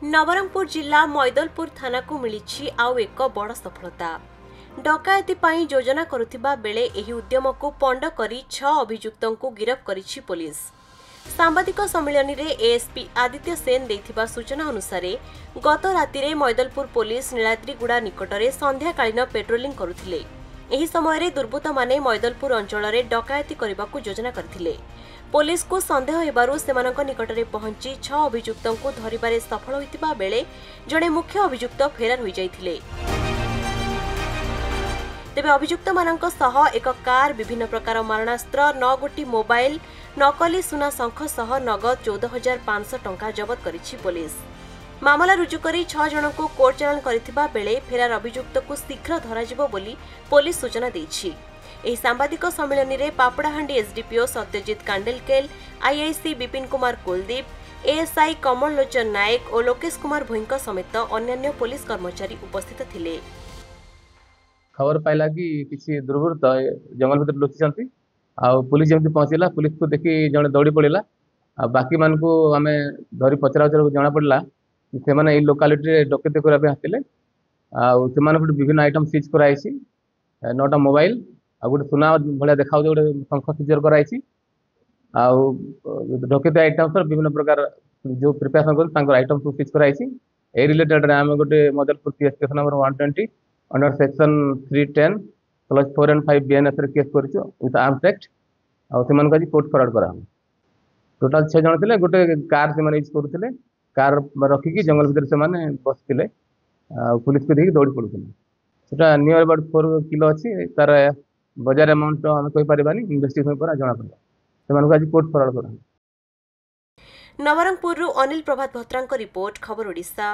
नवरंगपुर जिला मैदलपुर थाना को मिली आउ एक बड़ सफलता। डकायती पाई योजना करुथिबा बेले एही उद्यम को पंड करी 6 अभियुक्तों को गिरफ्त करिछि पुलिस। सांबादिक सम्मेलन में एएसपी आदित्य सेन देथिबा सूचना अनुसार गत राति मैदलपुर पुलिस नीलाद्रिगुड़ा निकटरे संध्याकालीन पेट्रोलिंग करुथिले। एही समय रे दुर्बृत्त माने मैदलपुर अंचल में डकायती करबाकू योजना करथिले। पुलिस को संदेह हेबारु सेमानक निकटरे पहुंची 6 अभियुक्तों को धरिबारे सफल होइतिबा बेले जड़े मुख्य अभियुक्त फेरार होई जाइथिले। तेबे अभियुक्त मानक सह एक कार, विभिन्न प्रकार मारणास्त्र, 9 गोटी मोबाइल, नकली सुना शंख सह नगद 14,500 टंका जबत करिछि पुलिस। मामला रुजु करी 6 जन को कोर्ट चालान करिथिबा बेले फेरार अभियुक्त को शीघ्र धराजिबो बोली पुलिस सूचना देछि। एही सांबादिक सम्मेलन में Papadahandi SDPO Satyajit Kandelkel, IIC Bipin Kumar Kuldeep, ASI Kamal Lochan Nayak और लोकेश कुमार भोईंक समेत अन्य पुलिस कर्मचारी उपस्थित थिले। खबर पाइला कि किसी दुर्बृत्त जंगल भीतर लुचिछंती आ पुलिस जमती पहुंचला। पुलिस को देखि जने दौड़ी पड़िला। आ बाकी मान को हमें धरी पचरा जना पड़ला से माने ई लोकालिटी रे डकैती करा पे आथिले। आ से माने विभिन्न आइटम सीज कराइछि, 9टा मोबाइल आ गोटे सुना भाया देखा गोटे शंख सीजर कराइछि। आ डकैती आइटम सर विभिन्न प्रकार जो प्रिपरेशन कर आइटम सब सीज कराइछि। ए रिलेटेड आम गोटे Maidalpur case number 120 under section 310 + 4 and 5 BNS रे केस करछु विथ आर्म्स एक्ट। आ से मन कोर्ट फरवर्ड करा। टोटाल 6 जन थिले। गोटे कार से यूज करुथिले। कार रखिकी जंगल भीतर से माने बसथिले। पुलिस को देखि दौड़ी पड़ुथिले। सेटा नियर अबाउट 4 किलो अछि। तार बाजार अमाउंट हम कहि परिबानी, इन्वेस्टिगेशन पर जणा पड़ला। से मन को आज कोर्ट फरवर्ड करा। नवरंगपुर अनिल प्रभात भत्रांक रिपोर्ट, खबर ओडिशा।